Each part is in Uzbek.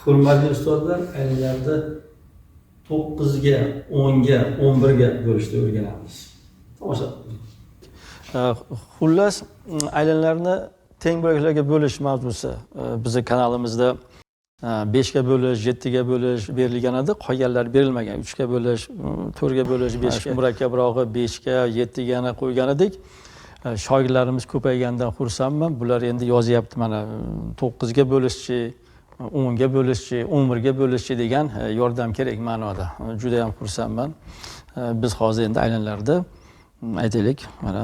Hurmatli ustozlar, aylanlarda 9ga, 10ga, 11ga bo'lishni o'rganamiz. Tomosha qiling. Xullas, aylanlarni teng bo'laklarga bo'lish mavzusi bizning kanalimizda 5ga bo'lish, 7ga bo'lish berilgan edi, qolganlar berilmagan. 3ga bo'lish, 4ga bo'lish, 5ga murakkabrog'i 5ga, 7ga qo'ygan edik. Shogirdlarimiz ko'payganidan xursandman. Bular endi yozyapti mana 9ga bo'lishchi, 10ga bo'lishchi, 11ga bo'lishchi degan yordam kerak ma'noda. Juda ham xursandman. Biz hozir endi aylanlarda aytaylik, mana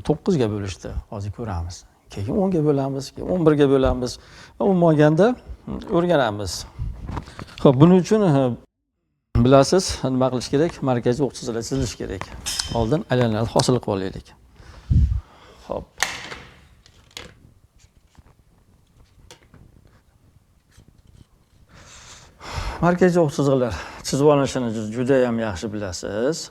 9ga bo'lishdi. Hozir ko'ramiz. Keyin 10ga bo'lamiz, keyin 11ga bo'lamiz. Umuman o'rganamiz. Xo'p, buning uchun bilasiz, nima qilish kerak? Markaziy o'q chizig'lar chizilish kerak. Oldin aylanlarni hosil qilib olaylik. Xo'p. Markaziy o'q chizig'lar chizib olinishini juda ham yaxshi bilasiz.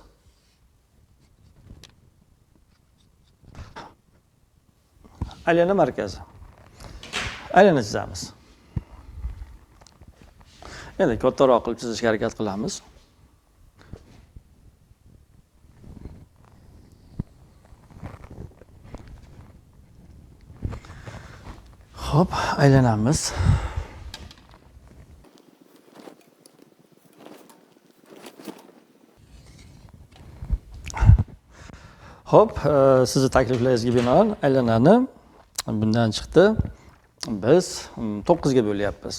Aylana markazi. Aylana chizamiz. Endi kattaroq qilib chizishga harakat qilamiz. Xo'p, aylanamiz. Xo'p, sizni takliflaringizga binoan aylanani bundan chiqdi. Biz 9ga bo'lyapmiz.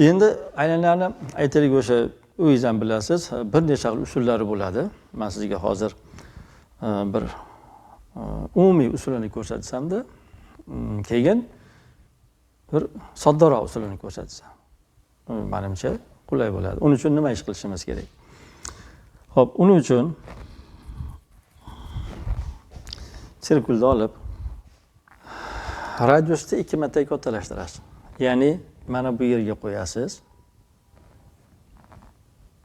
Endi aylanani aytaylik, o'sha o'zingiz ham bilasiz, bir necha xil usullari bo'ladi. Men sizga hozir bir umumiy usulini ko'rsatsam-da, keyin bir soddaroq usulini ko'rsatsam, menimcha qulay bo'ladi. Uning uchun nima ish qilishimiz kerak? Xo'p, uning uchun sirkulni olib radiusni 2 marta kattalashtirasiz. Ya'ni mana bu yerga qo'yasiz.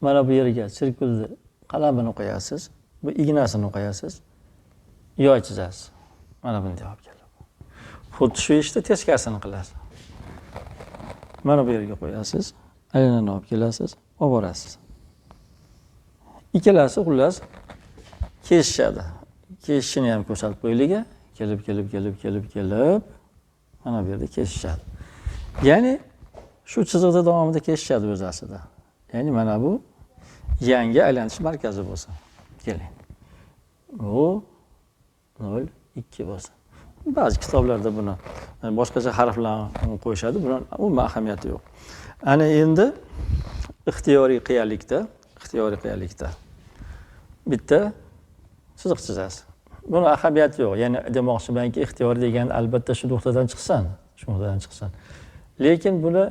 Mana bu yerga sirkulni qalamini qo'yasiz. Bu ignasini qo'yasiz. Yo'l chizasiz. Mana bunday olib kelib. Xuddi shu ishni teskarisini qilasiz. Mana bu yerga qo'yasiz. Aylanani olib kelasiz, olib borasiz. Ikkalasi xullas kesishadi. Kesishini ham ko'rsatib qo'yilgan. Kelib mana bu yerda kesishadi. Ya'ni shu chiziqda davomida kesishadi o'z aslida. Ya'ni mana bu yangi aylanish markazi bo'lsin. Keling. Bu 0, 2 bo'lsin. Ba'zi kitoblarda buni boshqacha harflarni qo'yishadi. Buning umuman ahamiyati yo'q. Ana endi ixtiyoriy qiyalikda bitta chiziq chizasiz. Buni ahamiyati yo'q. Ya'ni demoqchimanki, ixtiyoriy degan albatta shu nuqtadan chiqsin. Lekin buni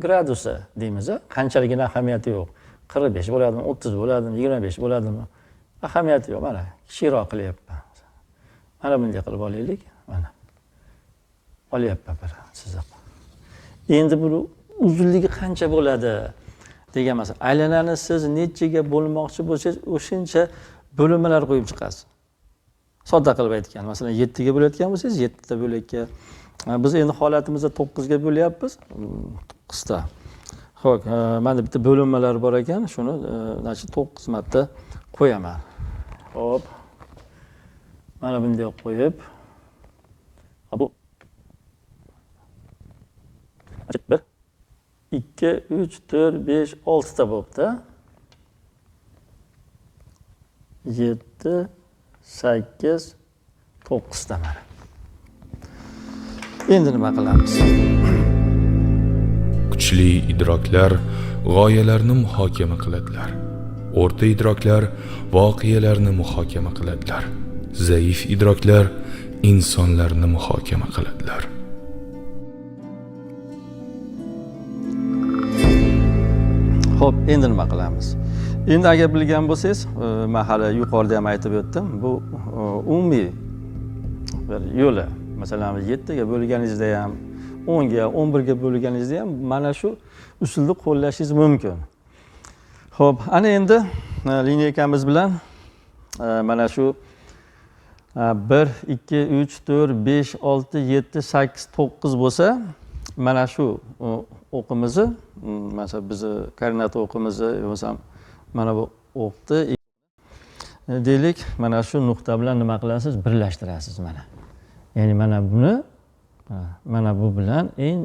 gradusi deymiz, qanchaligini ahamiyati yo'q. 45 bo'ladimi, 30 bo'ladimi, 25 bo'ladimi? Ahamiyati yo'q. Mana kichikroq qilyapman. Mana bunday qilib olaylik. Mana. Olyapman bir chiziq. Endi bu uzunligi qancha bo'ladi degan masala. Aylanani siz nechaga bo'lmoqchi bo'lsangiz, o'shancha bo'linmalar qo'yib chiqasiz. Sodda qilib aytgan. Masalan, 7ga bo'layotgan bo'lsangiz, 7 ta bo'lakka. Biz endi holatimizda 9ga bo'lyapmiz. 9 ta. Xo'p, mana bitta bo'linmalar bor ekan, shuni 9 marta qo'yaman. Xo'p. Mana bunday qo'yib, bu 1 2 3 4 5 6 ta bo'libdi. 7 8 9 ta mana. Endi nima qilamiz? Kuchli idroklar g'oyalarni muhokama qiladilar. O'rta idroklar voqealarni muhokama qiladilar. Zaif idroklar insonlarni muhokama qiladilar. Xo'p, endi nima qilamiz? Endi agar bilgan bo'lsangiz, men hali yuqorida ham aytib o'tdim, bu umumiy bir yo'li. Masalan, 7ga bo'lganingizda ham, 10ga, 11ga bo'lganingizda ham mana shu usulni qo'llashingiz mumkin. Xo'p, ana endi lineykamiz bilan mana shu 1 2 3 4 5 6 7 8 9 bo'lsa, mana shu o'qimizni, masalan bizni koordinat o'qimizni bo'lsam mana bu o'qni deylik, mana shu nuqta bilan nima qilasiz? Birlashtirasiz mana. Ya'ni mana bu bilan eng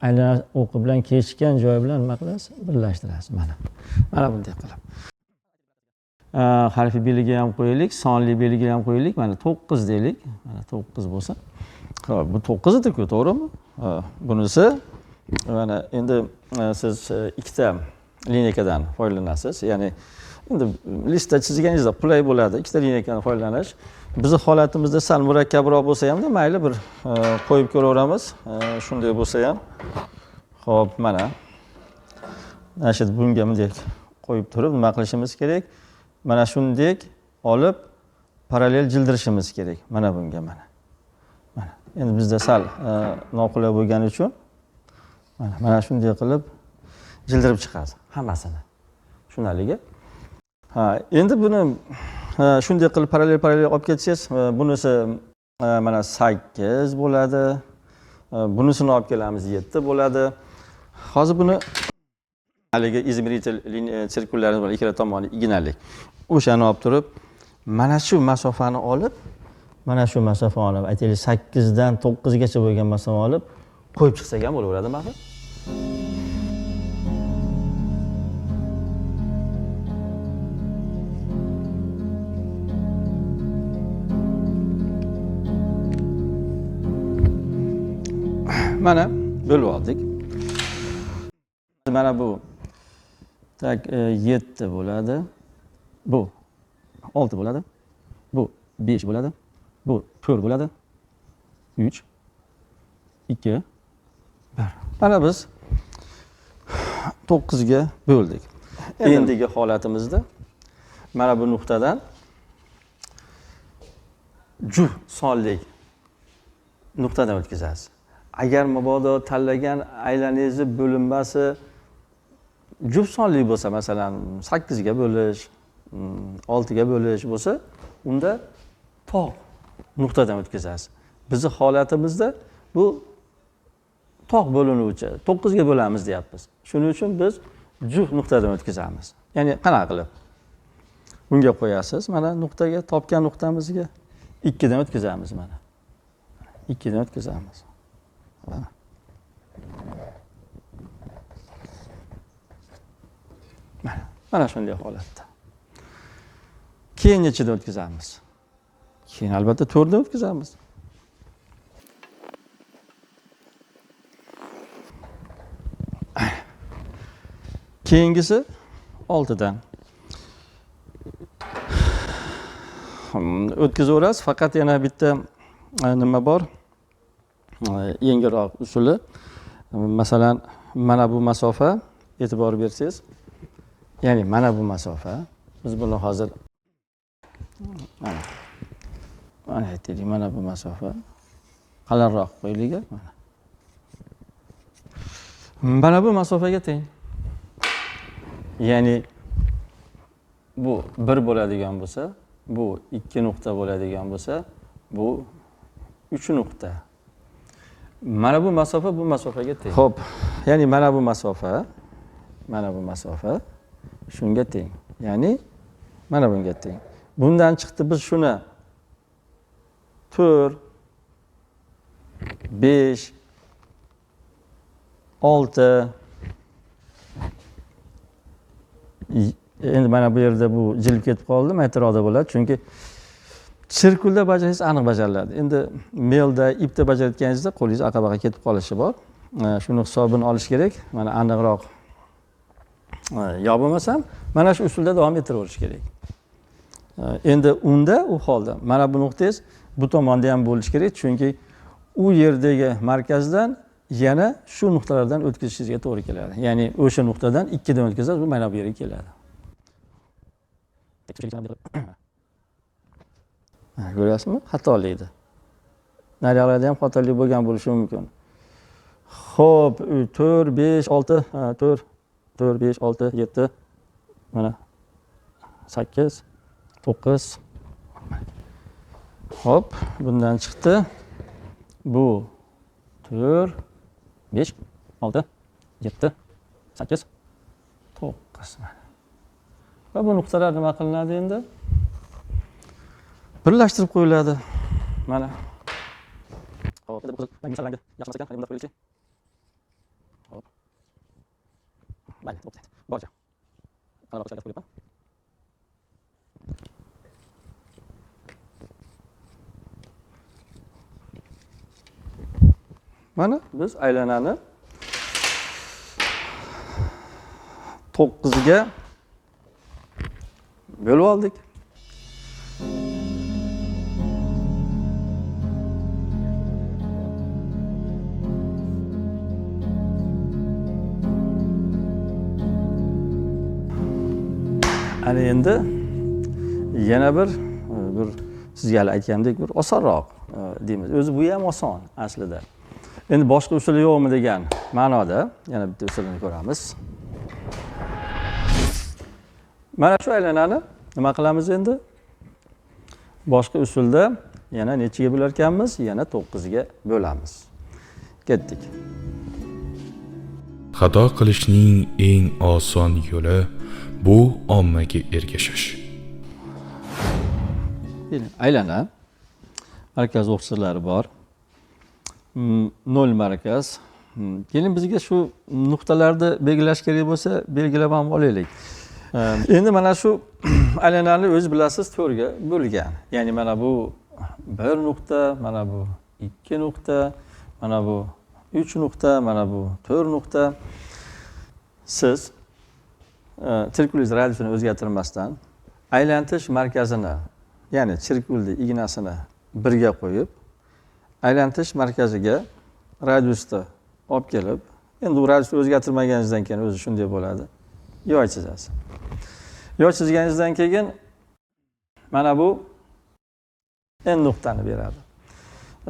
aylana o'qi bilan kesishgan joy bilan nima qilasiz? Birlashtirasiz mana. Mana bunday qilib. Harfiy belgi ham qo'yaylik, sonli belgi ham qo'yaylik. Mana 9 deylik. Mana 9 bo'lsa. Xo'p, bu 9 edi-ku, to'g'rimi? Bunisi mana endi siz ikkita lineykadan foydalanasiz. Ya'ni endi listda chizganingizda qulay bo'ladi. Ikkita lineykadan foydalanish. Bizning holatimizda sal murakkabroq bo'lsa ham mayli, bir qo'yib ko'raveramiz. Shunday bo'lsa ham. Xo'p, mana bunga bunday qo'yib turib nima qilishimiz kerak? Mana shunday olib parallel jildirishimiz kerak. Mana bunga mana. Endi bizda sal noqulay bo'lgani uchun mana shunday qilib jildirib chiqadi hammasini. Tushunarligi? Endi buni shunday qilib parallel olib ketsangiz, bunisi mana 8 bo'ladi. Bunisini olib kelamiz 7 bo'ladi. Hozir buni haligi izmeritel sirkullarimiz bor, ikkala tomoni ignali. O'shani olib turib, mana shu masofani olib, aytaylik 8 dan 9 gacha bo'lgan masofani olib qo'yib chiqsak ham bo'laveradi, maxsus. Mana bo'lib oldik. Mana bu tak 7 bo'ladi. Bu 6 bo'ladi. Bu 5 bo'ladi. Bu 4 bo'ladi. 3 2 1. Mana biz 9 ga bo'ldik. Endigi holatimizda mana bu nuqtadan juft sonli nuqtadan o'tkazasiz. Agar mabodo tanlagan aylaningizni bo'linmasi juft sonli bo'lsa, masalan 8 ga bo'lish, 6 ga bo'lish bo'lsa, unda tog' nuqtadan o'tkazasiz. Bizning holatimizda bu tog' bo'linuvchi 9 ga bo'lamiz deyapmiz. Shuning uchun biz juft nuqtadan o'tkazamiz. Ya'ni qanaqa qilib? Bunga qo'yasiz, mana nuqtaga, topgan nuqtamizga 2 dan o'tkazamiz mana. 2 dan o'tkazamiz. Mana shunday holatda. Keyin nechidan o'tkazamiz? Keyin albatta 4 dan o'tkazamiz. Keyingisi 6 dan. O'tkazaverasiz, faqat yana bitta nima bor? Yengilroq usuli. Masalan, mana bu masofa, e'tibor bersangiz, ya'ni mana bu masofa, biz buni hozir mana aytaylik, mana bu masofa qalinroq qo'yilgan mana. Mana bu masofaga teng. Ya'ni bu 1 bo'ladigan bo'lsa, bu 2 nuqta bo'ladigan bo'lsa, bu 3 nuqta. Mana bu masofa bu masofaga teng. Xo'p, ya'ni mana bu masofa shunga teng. Ya'ni mana bunga teng. Bundan chiqdi biz shuni 4 5 6 endi mana bu yerda bu jilib ketib qoldi, maytaroqda bo'ladi, chunki sirkulda bajaringiz aniq bajariladi. Endi mailda, ipda bajarayotganingizda qo'lingiz aqabaqa ketib qolishi bor. Shuni hisobini olish kerak. Mana aniqroq yo bo'lmasam, mana shu usulda davom ettiraverish kerak. Endi unda u holda mana bu nuqtangiz bu tomonda ham bo'lishi kerak, chunki u yerdagi markazdan yana shu nuqtalardan o'tkazishingizga to'g'ri keladi. Ya'ni o'sha nuqtadan 2 dan o'tkazasiz, bu mana bu yerga keladi. Ko'ryapsizmi? Xatolaydi. Nariyoqlarda ham xatolik bo'lgan bo'lishi mumkin. Xo'p, 4 5 6 4 5 6 7 mana 8 9. Xo'p, bundan chiqdi. Bu 4 5 6 7, 8, 9. Va bu nuqtalar nima qilinadi endi? Birlashtirib qo'yiladi. Mana. Hop, endi bu masalanga yaxshi ekan, bunda qo'yaylik. Hop. Mayli, to'xtaydi. Borja. Mana boshqa qo'yaman. Mana biz aylanani 9 ga bo'lib oldik. Ana endi yana bir sizga hali aytgandek bir osonroq deymiz. O'zi bu ham oson aslida. Endi boshqa usuli yo'qmi degan ma'noda yana bitta usulini ko'ramiz. Mana shu aylanani nima qilamiz endi? Boshqa usulda yana nechiga bo'lar ekanmiz? Yana 9 ga bo'lamiz. Ketdik. Xato qilishning eng oson yo'li bu ommaga ergashish. Aylana markaz o'qchilari bor. 0 markaz. Keyin bizga shu nuqtalarni belgilash kerak bo'lsa, belgilab ham olaylik. Endi mana shu aylanani o'z bilasiz 4 ga bo'lgan. Ya'ni mana bu 1 nuqta, mana bu 2 nuqta, mana bu 3 nuqta, mana bu 4 nuqta. Siz sirkulyuz radiusini o'zgartirmasdan aylantirish markazini, ya'ni sirkulni ignasini 1 ga qo'yib, aylantirish markaziga radiusni olib kelib, endi u radiusni o'zgartirmaganingizdan keyin o'zi shunday bo'ladi. Yo'l chizasiz. Yo'l chizganingizdan keyin mana bu n nuqtani beradi.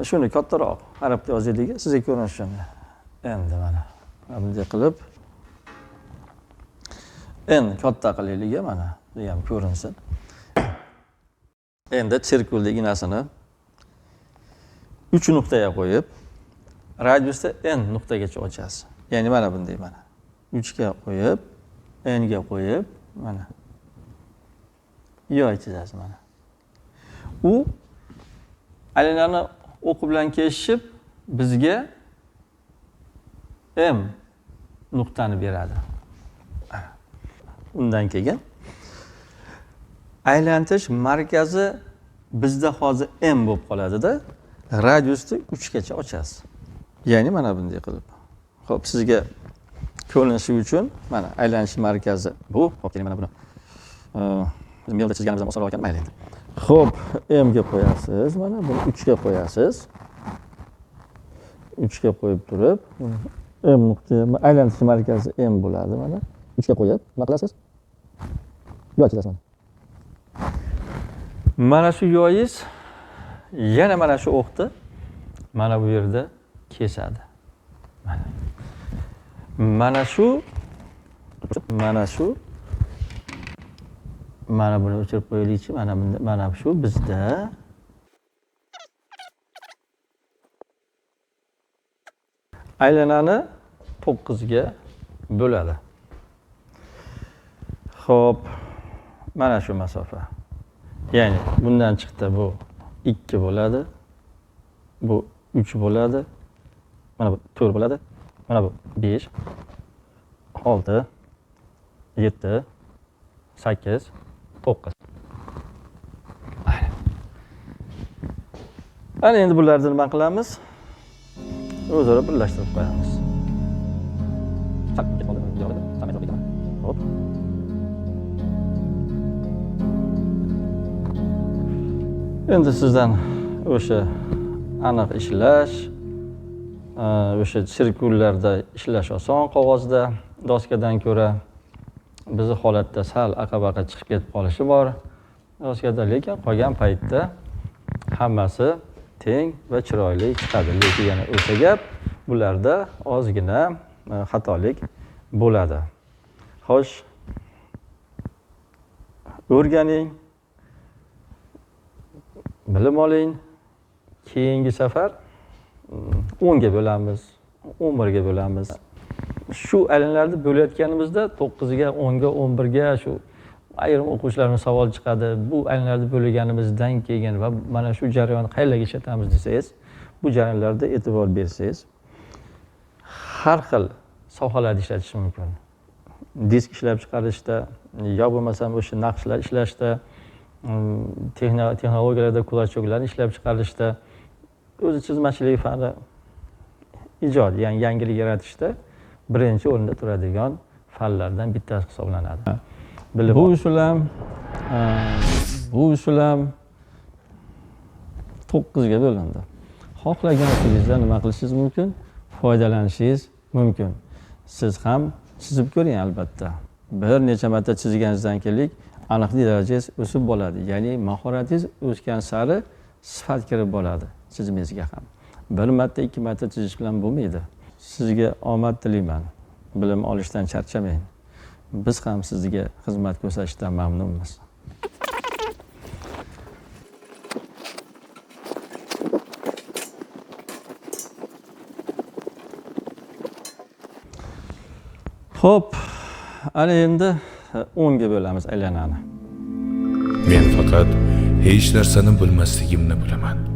Shuni kattaroq harfda yozaylik, sizga ko'rinishi uchun. Endi mana bunday qilib n katta qilaylik, mana bu ham ko'rinsin. Endi sirkulni ignasini 3 nuqtaga qo'yib, radiusni n nuqtagacha ochasiz. Ya'ni mana bunday mana 3 ga qo'yib, n ga qo'yib, mana yo'l chizasiz mana. U aylanani o'qi bilan kesishib bizga m nuqtani beradi. Undan keyin aylantirish markazi bizda hozir m bo'lib qoladi-da, radiusni 3 gacha ochasiz. Ya'ni mana bunday qilib. Xo'p, sizga ko'rinishi uchun mana aylanish markazi bu. Xo'p, keling mana buni. Biz melda chizganimizdan osonroq ekan, mayli endi. Xo'p, m ga qo'yasiz, mana buni 3 ga qo'yasiz. 3 ga qo'yib turib, m nuqta aylanish markazi m bo'ladi mana. 3 ga qo'yib, nima qilasiz? Yo'l chizasiz. Mana shu yo'yingiz yana mana shu o'qni mana bu yerda kesadi. Mana shu mana buni o'chirib qo'yaylikchi. Mana shu bizda aylanani 9 ga bo'ladi. Xo'p, mana shu masofa. Ya'ni bundan chiqdi bu 2 bo'ladi. Bu 3 bo'ladi. Mana bu 4 bo'ladi. Mana bu 5, 6, 7, 8, 9. Ana endi bularni nima qilamiz? O'zaro birlashtirib qo'yamiz. Hop. Endi sizdan o'sha aniq ishlash, o'sha sirkullarda ishlash oson qog'ozda, doskadan ko'ra bizi holatda sal aqabaqa chiqib ketib qolishi bor doskada, lekin qolgan paytda hammasi teng va chiroyli chiqadi. Lekin yana o'sha gap, bularda ozgina xatolik bo'ladi. Xo'sh, o'rganing, bilim oling. Keyingi safar 10 ga bo'lamiz, 11 ga bo'lamiz. shu aylanlarni bo'layotganimizda 9ga, 10ga, 11ga shu ayrim o'quvchilardan savol chiqadi. Bu aylanlarni bo'lganimizdan keyin va mana shu jarayonni qayerlarga ishlatamiz desangiz, bu jarayonlarda e'tibor bersangiz, har xil sohalarda ishlatish mumkin. Disk ishlab chiqarishda, yo bo'lmasam o'sha naqshlar ishlashda, texnologiyalarda kulachoklarni ishlab chiqarishda, o'zi chizmachilik fani ijod, ya'ni yangilik yaratishda birinchi o'rinda turadigan fanlardan bittasi hisoblanadi. Bu usul ham 9 ga bo'lindi. Xohlaganingizda nima qilishingiz mumkin? Foydalanishingiz mumkin. Siz ham chizib ko'ring albatta. Bir necha marta chizganingizdan keyin aniqlik darajangiz o'sib bo'ladi. Ya'ni mahoratingiz o'sgan sari sifat kirib bo'ladi chizimingizga ham. Bir marta, ikki marta chizish bilan bo'lmaydi. Sizga omad tilayman. Bilim olishdan charchamang. Biz ham sizga xizmat ko'rsatishdan mamnunmiz. Xo'p, ana endi 10 ga bo'lamiz aylanani. Men faqat hech narsani bilmasligimni bilaman.